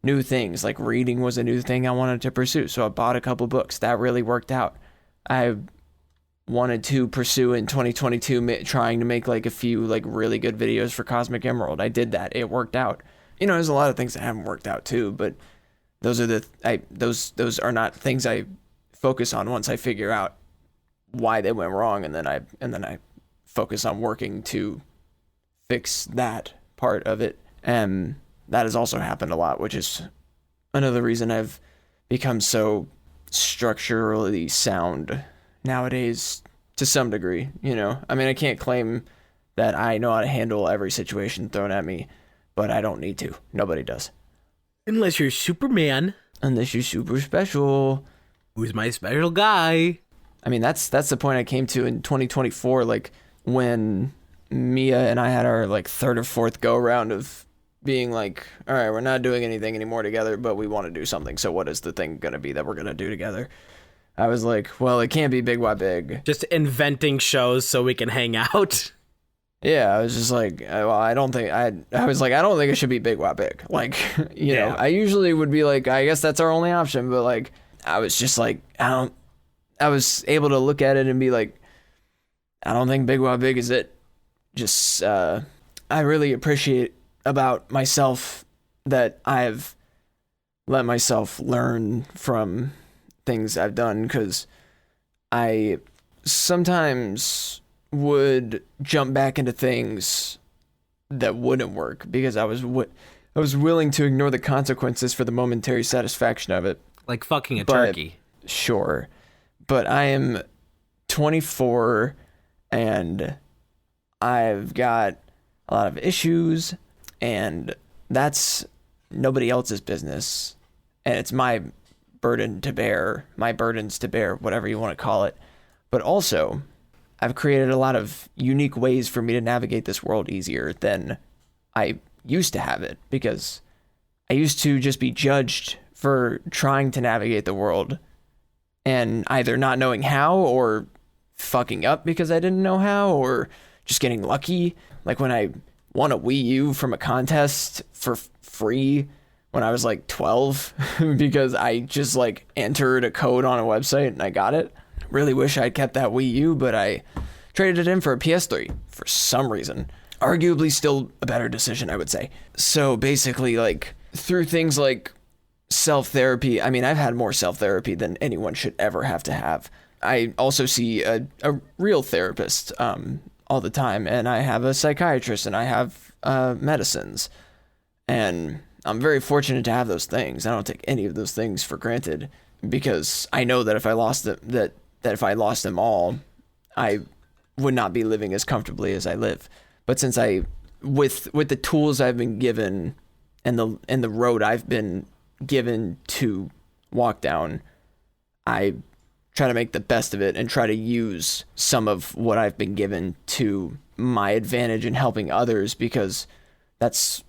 new things. Like reading was a new thing I wanted to pursue. So I bought a couple books. That really worked out. I wanted to pursue in 2022 trying to make like a few like really good videos for Cosmic Emerald. I did that. It worked out. You know, there's a lot of things that haven't worked out too, but those are those are not things I focus on once I figure out why they went wrong, and then I focus on working to fix that part of it. And that has also happened a lot, which is another reason I've become so structurally sound nowadays to some degree. You know, I mean, I can't claim that I know how to handle every situation thrown at me, but I don't need to. Nobody does. Unless you're Superman. Unless you're super special. Who's my special guy? I mean, that's the point I came to in 2024, like when Mia and I had our like third or fourth go round of being like, all right, we're not doing anything anymore together, but we want to do something. So what is the thing going to be that we're going to do together? I was like, well, it can't be Big Why Big. Just inventing shows so we can hang out. Yeah, I was just like, well, I don't think it should be Big Why Big. Like, you know, I usually would be like, I guess that's our only option. But like, I was just like, I was able to look at it and be like, I don't think Big Why Big is it. Just, I really appreciate about myself that I've let myself learn from things I've done, because I sometimes would jump back into things that wouldn't work because I was willing to ignore the consequences for the momentary satisfaction of it. Like fucking a turkey. Sure. But I am 24 and I've got a lot of issues, and that's nobody else's business. And it's my burdens to bear, whatever you want to call it. But also, I've created a lot of unique ways for me to navigate this world easier than I used to have it, because I used to just be judged for trying to navigate the world and either not knowing how, or fucking up because I didn't know how, or just getting lucky. Like when I won a Wii U from a contest for free when I was like 12 because I just like entered a code on a website and I got it. Really wish I'd kept that Wii U, but I traded it in for a PS3 for some reason. Arguably still a better decision, I would say. So basically, like, through things like self-therapy, I mean, I've had more self-therapy than anyone should ever have to have. I also see a real therapist all the time, and I have a psychiatrist, and I have medicines. And I'm very fortunate to have those things. I don't take any of those things for granted, because I know that if I lost them, that if I lost them all, I would not be living as comfortably as I live. But since with the tools I've been given and the road I've been given to walk down, I try to make the best of it and try to use some of what I've been given to my advantage in helping others, because that's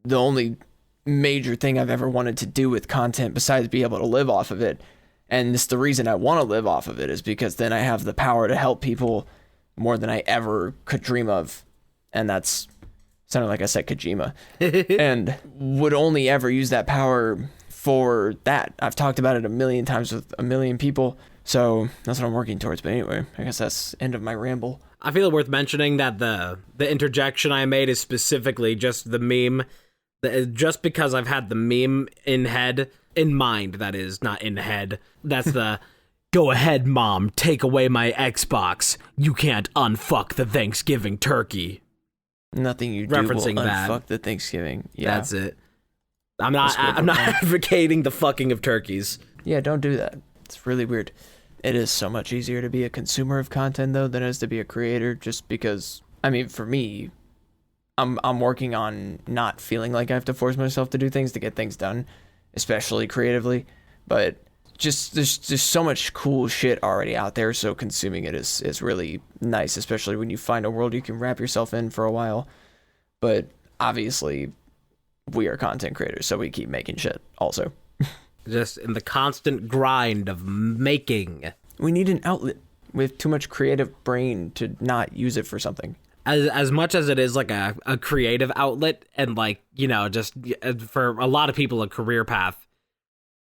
the only major thing I've ever wanted to do with content besides be able to live off of it. And it's the reason I want to live off of it, is because then I have the power to help people more than I ever could dream of. And that's sounded like I said Kojima. And would only ever use that power for that. I've talked about it a million times with a million people. So that's what I'm working towards. But anyway, I guess that's the end of my ramble. I feel it worth mentioning that the interjection I made is specifically just the meme. Just because I've had the meme in mind, that is, not in head. That's the, go ahead, Mom, take away my Xbox. You can't unfuck the Thanksgiving turkey. Nothing you do Referencing will that. unfuck the Thanksgiving. Yeah. That's it. I'm not advocating the fucking of turkeys. Yeah, don't do that. It's really weird. It is so much easier to be a consumer of content though than it is to be a creator, just because I mean, for me, I'm working on not feeling like I have to force myself to do things to get things done, especially creatively. But just there's just so much cool shit already out there, so consuming it is really nice, especially when you find a world you can wrap yourself in for a while. But obviously, we are content creators, so we keep making shit also. Just in the constant grind of making. We need an outlet. We have too much creative brain to not use it for something. As much as it is like a creative outlet and like, you know, just for a lot of people a career path,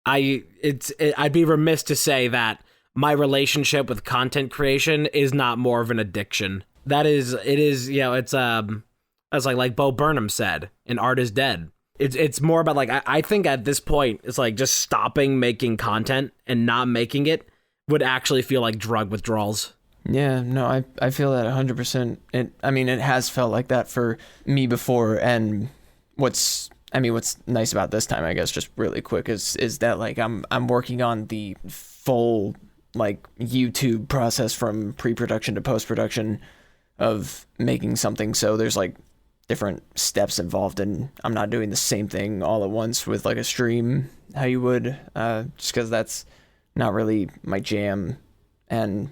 I'd be remiss to say that my relationship with content creation is not more of an addiction. It is, you know, it's as like Bo Burnham said, "An art is dead." It's more about like I think at this point it's like just stopping making content and not making it would actually feel like drug withdrawals. Yeah, no, I feel that 100%. It has felt like that for me before, and what's nice about this time, I guess, just really quick, is that like I'm working on the full like YouTube process from pre-production to post-production of making something. So there's like different steps involved, and I'm not doing the same thing all at once with like a stream how you would, just because that's not really my jam. And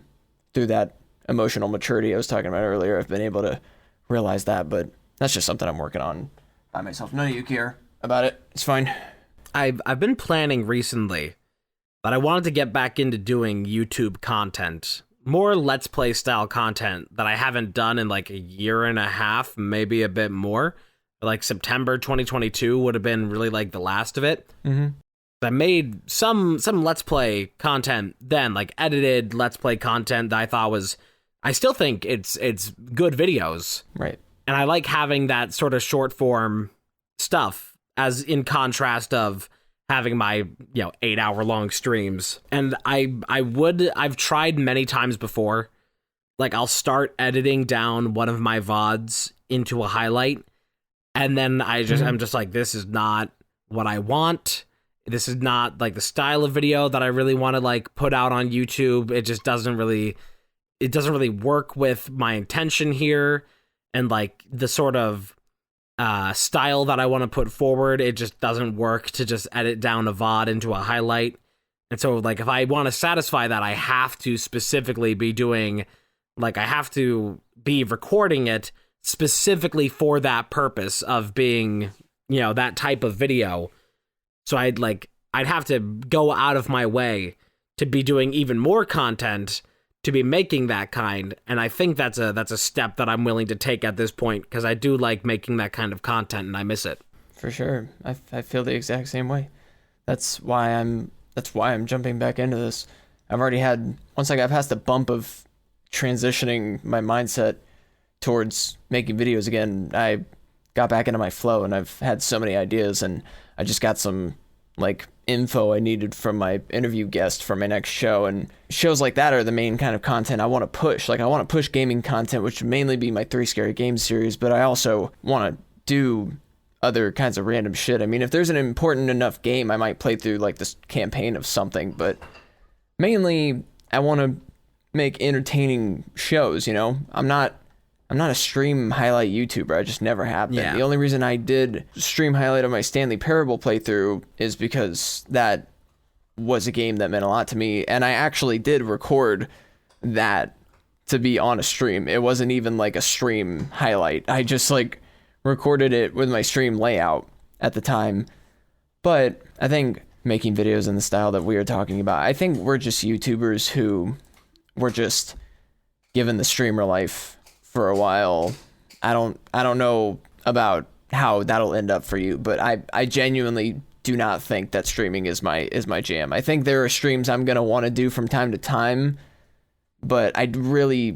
through that emotional maturity I was talking about earlier, I've been able to realize that, but that's just something I'm working on by myself. None of you care about it. It's fine. I've been planning recently that I wanted to get back into doing YouTube content, more Let's Play style content that I haven't done in like a year and a half, maybe a bit more. Like September 2022 would have been really like the last of it. Mm-hmm. I made some Let's Play content then, like edited Let's Play content that I thought I still think it's good videos. Right. And I like having that sort of short form stuff as in contrast of having my, 8-hour long streams. And I've tried many times before. Like I'll start editing down one of my VODs into a highlight, and then I'm just like, this is not what I want. This is not like the style of video that I really want to like put out on YouTube. It just doesn't really work with my intention here, and like the sort of style that I want to put forward. It just doesn't work to just edit down a VOD into a highlight. And so like if I want to satisfy that, I have to specifically be doing like I have to be recording it specifically for that purpose of being, that type of video. So I'd have to go out of my way to be doing even more content to be making that kind. And I think that's a step that I'm willing to take at this point, because I do like making that kind of content and I miss it. For sure. I feel the exact same way. That's why I'm jumping back into this. I've already had, once I got past the bump of transitioning my mindset towards making videos again, I got back into my flow, and I've had so many ideas, and I just got some like info I needed from my interview guest for my next show, and shows like that are the main kind of content I want to push. Like I want to push gaming content, which would mainly be my 3 Scary Games series, but I also want to do other kinds of random shit. I mean, if there's an important enough game, I might play through like this campaign of something, but mainly I want to make entertaining shows, I'm not a stream highlight YouTuber. I just never have been. Yeah. The only reason I did stream highlight of my Stanley Parable playthrough is because that was a game that meant a lot to me, and I actually did record that to be on a stream. It wasn't even like a stream highlight. I just like recorded it with my stream layout at the time. But I think making videos in the style that we are talking about, I think we're just YouTubers who were just given the streamer life for a while. I don't know about how that'll end up for you, but I genuinely do not think that streaming is my jam. I think there are streams I'm gonna want to do from time to time, but I really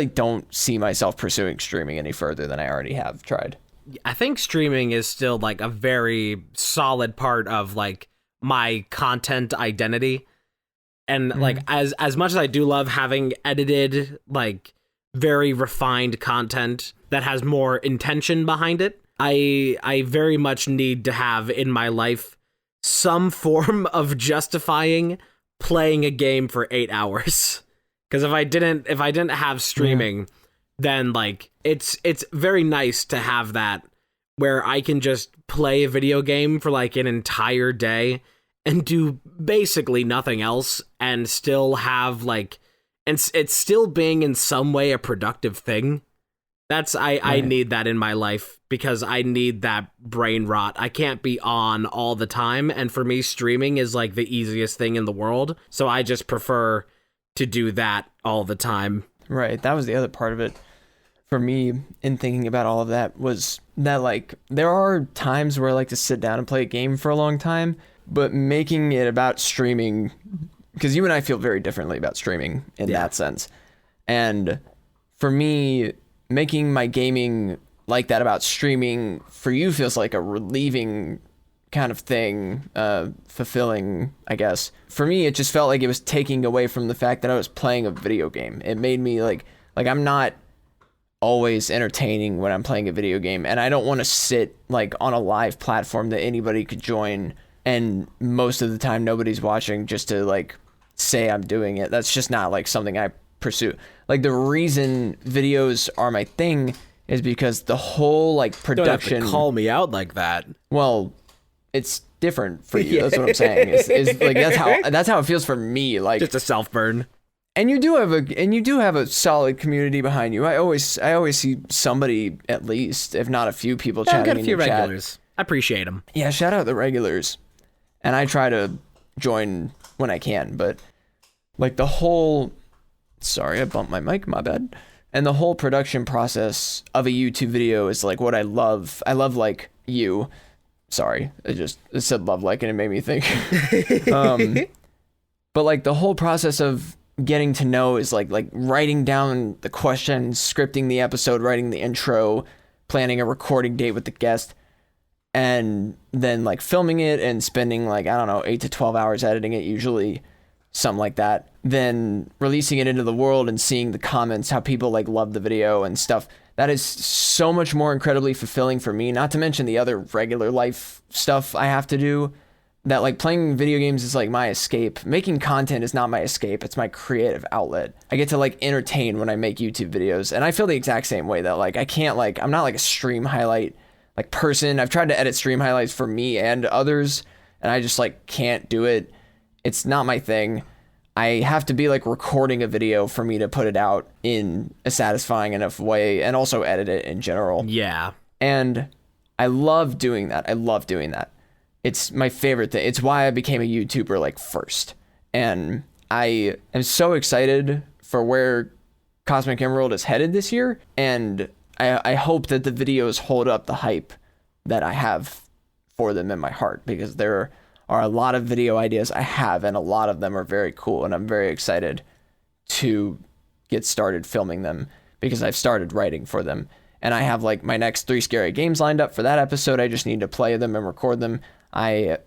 don't see myself pursuing streaming any further than I already have tried. I think streaming is still like a very solid part of like my content identity. And like as much as I do love having edited like very refined content that has more intention behind it, I very much need to have in my life some form of justifying playing a game for 8 hours. Because if I didn't have streaming, then like it's very nice to have that where I can just play a video game for like an entire day and do basically nothing else and still have like, and it's still being in some way a productive thing. I need that in my life because I need that brain rot. I can't be on all the time. And for me, streaming is like the easiest thing in the world. So I just prefer to do that all the time. Right. That was the other part of it for me in thinking about all of that, was that like there are times where I like to sit down and play a game for a long time, but making it about streaming, because you and I feel very differently about streaming in that sense. And for me, making my gaming like that about streaming for you feels like a relieving kind of thing, fulfilling, I guess. For me, it just felt like it was taking away from the fact that I was playing a video game. It made me like I'm not always entertaining when I'm playing a video game, and I don't want to sit like on a live platform that anybody could join and most of the time nobody's watching just to like say I'm doing it. That's just not like something I pursue. Like the reason videos are my thing is because the whole like production. Don't have to call me out like that. Well, it's different for you. That's what I'm saying. Is like that's how it feels for me. Like just a self burn. And you do have a solid community behind you. I always see somebody at least, if not a few people chatting. I've got a in few your chat. regulars. I appreciate them. Yeah, shout out the regulars. And I try to join when I can, but like the whole. Sorry, I bumped my mic. My bad. And the whole production process of a YouTube video is like what I love. I love like you. Sorry, it said love like and it made me think. But like the whole process of getting to know is like writing down the questions, scripting the episode, writing the intro, planning a recording date with the guest, and then like filming it and spending like, I don't know, 8 to 12 hours editing it usually, something like that. Then releasing it into the world and seeing the comments, how people like love the video and stuff. That is so much more incredibly fulfilling for me, not to mention the other regular life stuff I have to do. That like playing video games is like my escape. Making content is not my escape. It's my creative outlet. I get to like entertain when I make YouTube videos. And I feel the exact same way that like I can't like, I'm not like a stream highlight like person. I've tried to edit stream highlights for me and others, and I just like can't do it. It's not my thing. I have to be like recording a video for me to put it out in a satisfying enough way and also edit it in general. Yeah. And I love doing that. It's my favorite thing. It's why I became a YouTuber like first. And I am so excited for where Cosmic Emerald is headed this year. And I hope that the videos hold up the hype that I have for them in my heart, because there are a lot of video ideas I have, and a lot of them are very cool, and I'm very excited to get started filming them because I've started writing for them. And I have like my next 3 scary games lined up for that episode. I just need to play them and record them. I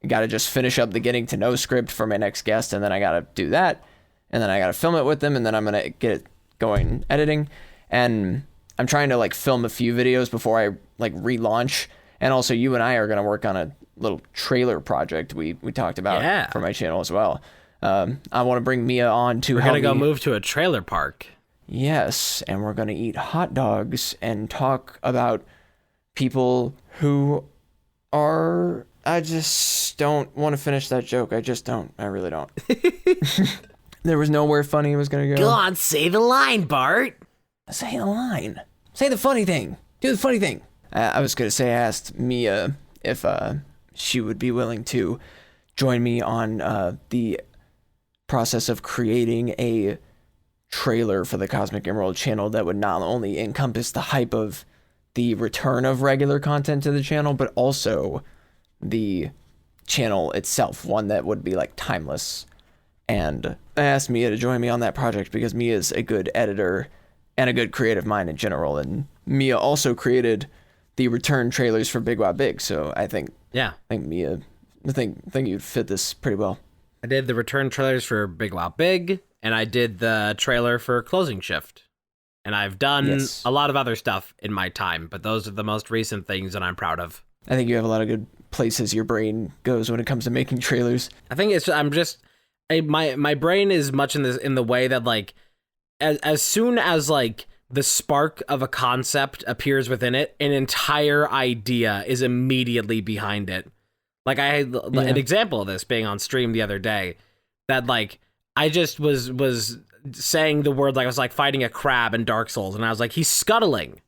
got to just finish up the getting to know script for my next guest, and then I got to do that, and then I got to film it with them, and then I'm going to get it going editing. And I'm trying to like film a few videos before I like relaunch. And also you and I are going to work on a little trailer project we talked about for my channel as well. I want to bring Mia on to help me. We're going to go move to a trailer park. Yes, and we're going to eat hot dogs and talk about people who are... I just don't want to finish that joke. I just don't. I really don't. There was nowhere funny was going to go. Go on, say the line, Bart. Say the line. Say the funny thing. Do the funny thing. I was going to say I asked Mia if she would be willing to join me on the process of creating a trailer for the Cosmic Emerald channel that would not only encompass the hype of the return of regular content to the channel, but also the channel itself, one that would be like timeless. And I asked Mia to join me on that project because Mia is a good editor and a good creative mind in general. And Mia also created the return trailers for Big Wow Big. So I think Mia, I think you'd fit this pretty well. I did the return trailers for Big Wow Big, and I did the trailer for Closing Shift. And I've done a lot of other stuff in my time, but those are the most recent things that I'm proud of. I think you have a lot of good places your brain goes when it comes to making trailers. I think my brain is much in the way that like as soon as like the spark of a concept appears within it, an entire idea is immediately behind it. Like I had an example of this being on stream the other day, that like I just was saying the word, like I was like fighting a crab in Dark Souls, and I was like, he's scuttling.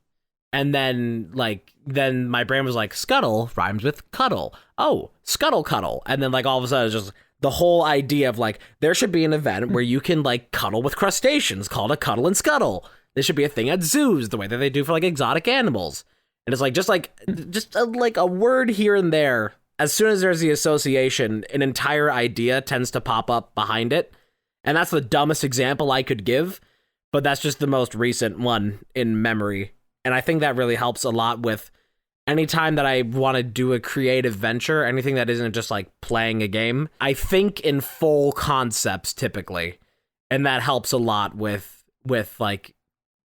And then my brain was like, scuttle rhymes with cuddle. Oh, scuttle cuddle. And then like all of a sudden it's just the whole idea of like, there should be an event where you can like cuddle with crustaceans called a cuddle and scuttle. There should be a thing at zoos the way that they do for like exotic animals. And it's like, just a word here and there. As soon as there's the association, an entire idea tends to pop up behind it. And that's the dumbest example I could give, but that's just the most recent one in memory. And I think that really helps a lot with anytime that I want to do a creative venture, anything that isn't just like playing a game. I think in full concepts typically, and that helps a lot with like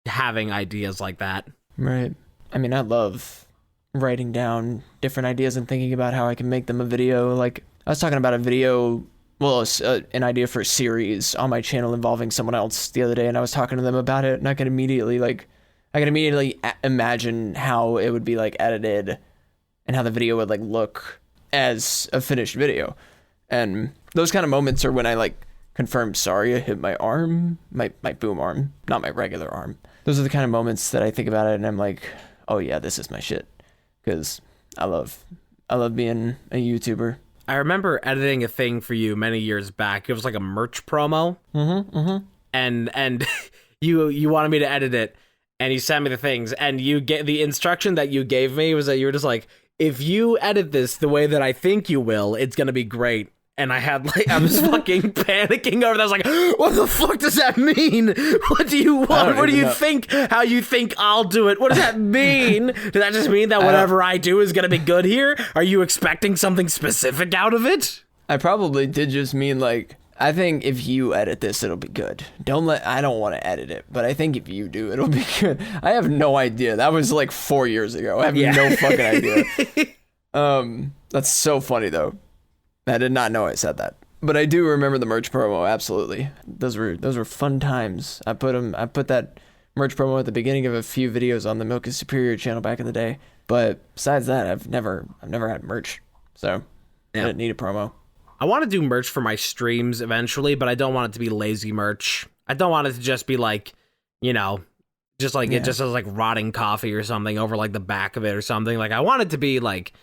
having ideas like that. Right. I mean, I love writing down different ideas and thinking about how I can make them a video. Like I was talking about a video, well, an idea for a series on my channel involving someone else the other day, and I was talking to them about it, and I could immediately imagine how it would be like edited and how the video would like look as a finished video. And those kind of moments are when I like confirm, sorry, I hit my arm, my boom arm, not my regular arm. Those are the kind of moments that I think about it and I'm like, oh yeah, this is my shit. Because I love being a YouTuber. I remember editing a thing for you many years back. It was like a merch promo. And you wanted me to edit it. And you sent me the things, and you get the instruction that you gave me was that you were just like, if you edit this the way that I think you will, it's gonna be great. And I was fucking panicking over that. I was like, what the fuck does that mean? What do you want? What do you think? How you think I'll do it? What does that mean? Does that just mean that whatever I do is gonna be good here? Are you expecting something specific out of it? I probably did just mean like, I think if you edit this, it'll be good. I don't want to edit it, but I think if you do, it'll be good. I have no idea. That was like 4 years ago. I have no fucking idea. That's so funny though. I did not know I said that, but I do remember the merch promo. Absolutely. Those were fun times. I put that merch promo at the beginning of a few videos on the Milk is Superior channel back in the day. But besides that, I've never had merch. So I didn't need a promo. I want to do merch for my streams eventually, but I don't want it to be lazy merch. I don't want it to just be like, you know, just like it just has like rotting coffee or something over like the back of it or something. Like I want it to be like,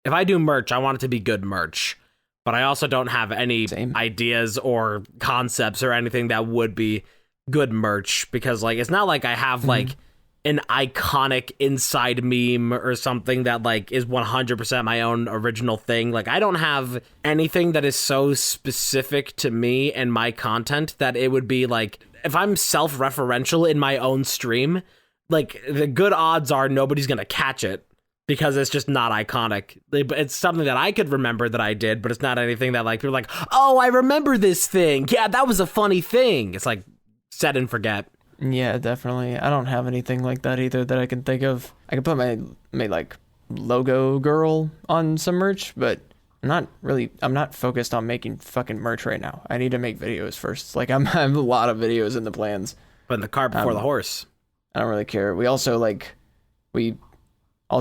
if I do merch, I want it to be good merch. But I also don't have any ideas or concepts or anything that would be good merch, because like it's not like I have like an iconic inside meme or something that like is 100% my own original thing. Like I don't have anything that is so specific to me and my content that it would be like, if I'm self-referential in my own stream, like the good odds are nobody's gonna catch it because it's just not iconic. It's something that I could remember that I did, but it's not anything that like people are like, oh, I remember this thing. Yeah, that was a funny thing. It's like set and forget. Yeah, definitely. I don't have anything like that either that I can think of. I can put my like logo girl on some merch, but I'm not focused on making fucking merch right now. I need to make videos first. Like I have a lot of videos in the plans. Putting the cart before the horse. I don't really care. We also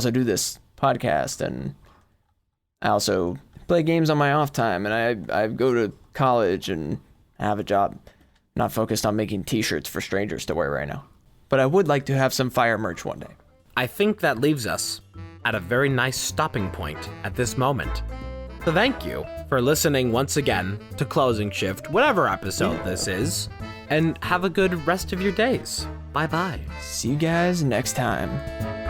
do this podcast, and I also play games on my off time, and I go to college and have a job. Not focused on making t-shirts for strangers to wear right now. But I would like to have some fire merch one day. I think that leaves us at a very nice stopping point at this moment. So thank you for listening once again to Closing Shift, whatever episode this is, and have a good rest of your days. Bye-bye. See you guys next time.